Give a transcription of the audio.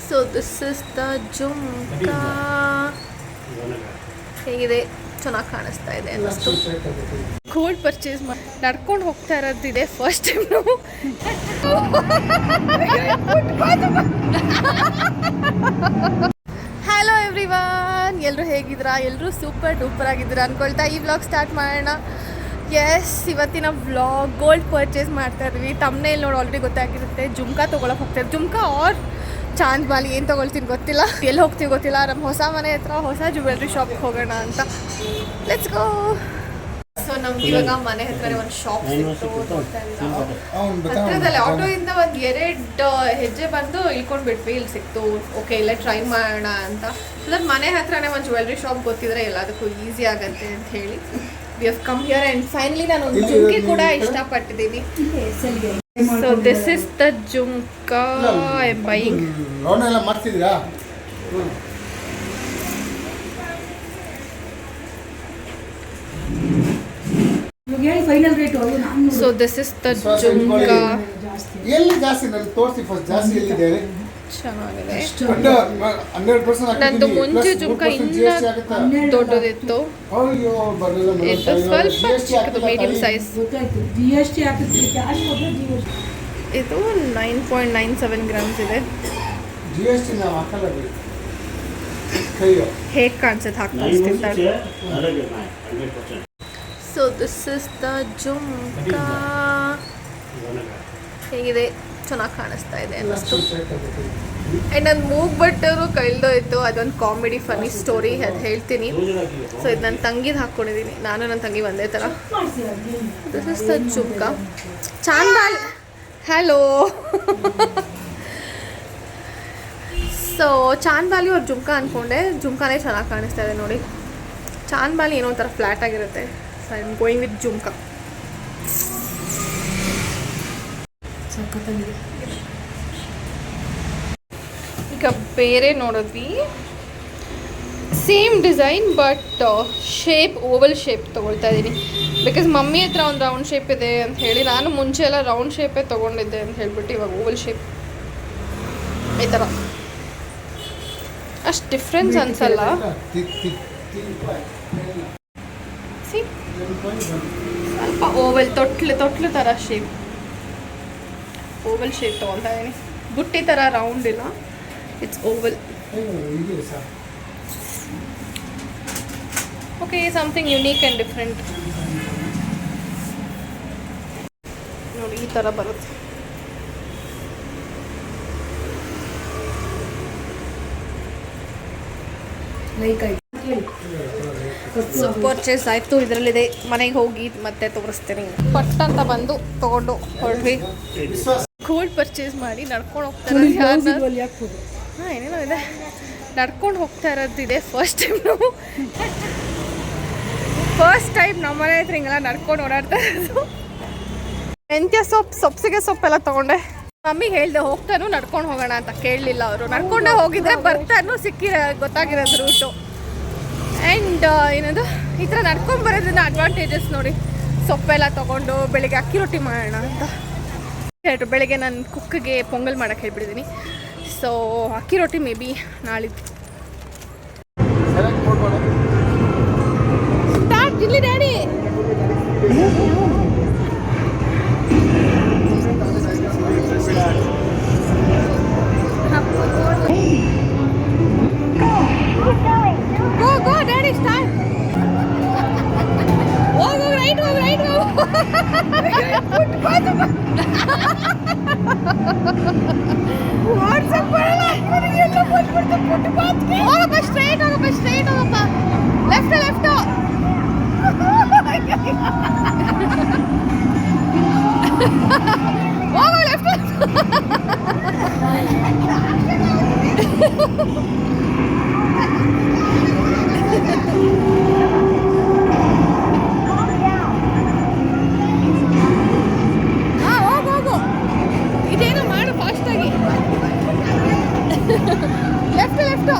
So this is the jhumka. ಹೇಗಿದೆ? ಚೆನ್ನಾಗಿ ಕಾಣಿಸ್ತಾ ಇದೆ ಅನ್ನಿಸ್ತು. ಗೋಲ್ಡ್ ಪರ್ಚೇಸ್ ಮಾಡಿ ನಡ್ಕೊಂಡು ಹೋಗ್ತಾ ಇರೋದಿದೆ ಫಸ್ಟ್ ಟೈಮ್ ನಾವು. ಹಲೋ ಎವ್ರಿವನ್, ಎಲ್ಲರೂ ಹೇಗಿದ್ದೀರಾ? ಎಲ್ಲರೂ ಸೂಪರ್ ಡೂಪರ್ ಆಗಿದ್ದೀರಾ ಅಂದ್ಕೊಳ್ತಾ ಈ ವ್ಲಾಗ್ ಸ್ಟಾರ್ಟ್ ಮಾಡೋಣ. ಎಸ್, ಇವತ್ತಿನ ವ್ಲಾಗ್ ಗೋಲ್ಡ್ ಪರ್ಚೇಸ್ ಮಾಡ್ತಾ ಇದ್ವಿ. ತಮ್ಮನೇಲಿ ನೋಡಿ ಆಲ್ರೆಡಿ ಗೊತ್ತಾಗಿರುತ್ತೆ. ಜುಮ್ಕಾ ತೊಗೊಳಕ್ಕೆ ಹೋಗ್ತಾ ಇದ್ವಿ. ಜುಮ್ಕಾ ಆರ್ ಚಾಂದ್ ಬಾಲಿ ಏನು ತೊಗೊಳ್ತೀನಿ ಗೊತ್ತಿಲ್ಲ, ಎಲ್ಲಿ ಹೋಗ್ತೀವಿ ಗೊತ್ತಿಲ್ಲ. ನಮ್ಮ ಹೊಸ ಮನೆ ಹತ್ರ ಹೊಸ ಜ್ಯುವೆಲ್ರಿ ಶಾಪ್ಗೆ ಹೋಗೋಣ ಅಂತ. Let's go. ಸೊ ನಮ್ಗೆ ಇವಾಗ ಮನೆ ಹತ್ರನೇ ಒಂದು ಶಾಪ್ ಸಿಕ್ತು. ಹತ್ರದಲ್ಲಿ ಆಟೋಯಿಂದ ಒಂದು 2 ಹೆಜ್ಜೆ ಬಂದು ಇಳ್ಕೊಂಡು ಬಿಟ್ವಿ. ಇಲ್ಲಿ ಸಿಕ್ತು. ಓಕೆ, ಇಲ್ಲೇ ಟ್ರೈ ಮಾಡೋಣ ಅಂತ. ಅಂದ್ರೆ ಮನೆ ಹತ್ರನೇ ಒಂದು ಜ್ಯುವೆಲ್ರಿ ಶಾಪ್ ಗೊತ್ತಿದ್ರೆ ಎಲ್ಲದಕ್ಕೂ ಈಸಿ ಆಗುತ್ತೆ ಅಂತ ಹೇಳಿ we have come here. And finally ನಾನು ಒಂದು ಜುಮ್ಕಿ ಕೂಡ ಇಷ್ಟಪಟ್ಟಿದ್ದೀನಿ. So this is the jhumka I am buying. So this is the jhumka. ಎಲ್ಲಿ ಜಾಸ್ತಿ ನನಗೆ ತೋರಿಸಿ ಫಸ್ಟ್, ಜಾಸ್ತಿ ಎಲ್ಲಿದೆ? ಚೆನ್ನಾಗಿದೆ. ನಂದು ಮುಂಚೆ ಜುಮ್ಕಾ ಇನ್ನ ದೊಡ್ಡದಿತ್ತು, ಇದು ಸ್ವಲ್ಪ ಚಿಕ್ಕದು, ಮೀಡಿಯಂ ಸೈಜ್. ಇದು 9.97 ಗ್ರಾಮ್ಸ್ ಇದೆ. ಹೇಗೆ ಕಾಣಿಸುತ್ತೆ ಹಾಕಿ ತೋರಿಸ್ತಿರ್ತಾರೆ. So this is the jhumka. ಹೇಗಿದೆ? ಚೆನ್ನಾಗಿ ಕಾಣಿಸ್ತಾ ಇದೆ ಅನ್ನಿಸ್ತು. ಆ್ಯಂಡ್ ನನ್ನ ಮೂಗ್ ಬಟ್ಟರು ಕಳೆದೋಯ್ತು. ಅದೊಂದು ಕಾಮಿಡಿ ಫನಿ ಸ್ಟೋರಿ, ಅದು ಹೇಳ್ತೀನಿ. ಸೊ ಇದು ನನ್ನ ತಂಗಿದು ಹಾಕ್ಕೊಂಡಿದ್ದೀನಿ. ನಾನು ನನ್ನ ತಂಗಿ ಒಂದೇ ಥರ. This is the jhumka. ಚಾಂದಾಲ್. ಹಲೋ. ಸೊ ಚಾಂದ್ಬಾಲಿ ಅವ್ರ ಜುಮ್ಕಾ ಅಂದ್ಕೊಂಡೆ. ಜುಮ್ಕಾನೇ ಚೆನ್ನಾಗಿ ಕಾಣಿಸ್ತಾ ಇದೆ ನೋಡಿ. ಚಾಂದ್ಬಾಲಿ ಏನೋ ಒಂಥರ ಫ್ಲ್ಯಾಟ್ ಆಗಿರುತ್ತೆ. So I am going with jhumka. ಈಗ ಬೇರೆ ನೋಡಿದ್ವಿ, same design but shape Oval shape ತೊಗೊಳ್ತಾ ಇದ್ದೀನಿ. ಬಿಕಾಸ್ ಮಮ್ಮಿ ಹತ್ರ ಒಂದು ರೌಂಡ್ ಶೇಪ್ ಇದೆ ಅಂತ ಹೇಳಿ, ನಾನು ಮುಂಚೆ ಎಲ್ಲ ರೌಂಡ್ ಶೇಪೇ ತೊಗೊಂಡಿದ್ದೆ ಅಂತ ಹೇಳ್ಬಿಟ್ಟು ಇವಾಗ ಓವಲ್ ಶೇಪ್. ಈ ಥರ ಅಷ್ಟು ಡಿಫ್ರೆನ್ಸ್ ಅನ್ಸಲ್ಲ. ಸ್ವಲ್ಪ ಓವಲ್ ತೊಟ್ಲು ಥರ ಶೇಪ್, ಓವಲ್ ಶೇಪ್ ತೊಗೊಳ್ತಾ ಇದ್ದೀನಿ. ಬುಟ್ಟಿ ಥರ ರೌಂಡ್ ಇಲ್ಲ, it's Oval. Okay, something unique and different. ನೋಡಿ ಈ ಥರ ಬರುತ್ತೆ. ಸೊ ಪರ್ಚೇಸ್ ಆಯಿತು. ಇದರಲ್ಲಿದೆ. ಮನೆಗೆ ಹೋಗಿ ಮತ್ತೆ ತೋರಿಸ್ತೀನಿ. ಪಟ್ ಅಂತ ಬಂದು ತೊಗೊಂಡು ಹೊರಡ್ವಿ. ಗೋಲ್ಡ್ ಪರ್ಚೇಸ್ ಮಾಡಿ ನಡ್ಕೊಂಡು ಹೋಗ್ತಾರೆ. ಹಾಂ, ಏನೇನೋ ಇದೆ. ನಡ್ಕೊಂಡು ಹೋಗ್ತಾ ಇರೋದಿದೆ ಫಸ್ಟ್ ಟೈಮ್ ನಾವು. ಫಸ್ಟ್ ಟೈಮ್ ನಮ್ಮ ಮನೆ ಹತ್ರ ಹಿಂಗೆಲ್ಲ ನಡ್ಕೊಂಡು ಓಡಾಡ್ತಾ ಇರೋದು. ಮೆಂತ್ಯ ಸೊಪ್ಪಿಗೆ ಸೊಪ್ಪೆಲ್ಲ ತೊಗೊಂಡೆ. ಮಮ್ಮಿಗೆ ಹೇಳಿದೆ ಹೋಗ್ತಾನು ನಡ್ಕೊಂಡು ಹೋಗೋಣ ಅಂತ. ಕೇಳಲಿಲ್ಲ ಅವರು. ನಡ್ಕೊಂಡೇ ಹೋಗಿದ್ರೆ ಬರ್ತಾನು ಗೊತ್ತಾಗಿರೋದು ರೂಟು. ಆ್ಯಂಡ್ ಏನದು ಈ ಥರ ನಡ್ಕೊಂಡು ಬರೋದ್ರಿಂದ ಅಡ್ವಾಂಟೇಜಸ್ ನೋಡಿ. ಸೊಪ್ಪೆಲ್ಲ ತೊಗೊಂಡು ಬೆಳಿಗ್ಗೆ ಅಕ್ಕಿ ರೊಟ್ಟಿ ಮಾಡೋಣ ಅಂತ ಹೇಳ್ರು. ಬೆಳಿಗ್ಗೆ ನಾನು ಕುಕ್ಕಿಗೆ ಪೊಂಗಲ್ ಮಾಡೋಕ್ಕೆ ಹೇಳ್ಬಿಟ್ಟಿದ್ದೀನಿ. ಸೊ ಅಕ್ಕಿ ರೊಟ್ಟಿ ಮೇ ಬಿ ನಾಳಿದ್ದು. ಸ್ಟಾರ್ಟ್ ಇಲ್ಲಿ daddy. Go, Daddy, start. Go, right, go. What's up, Parala? Hoga, straight. Left. Hoga, left. ಹೋಗು. ಇದೇನೋ ಮಾಡು ಫಾಸ್ಟಾಗಿ. ಲೆಫ್ಟ್.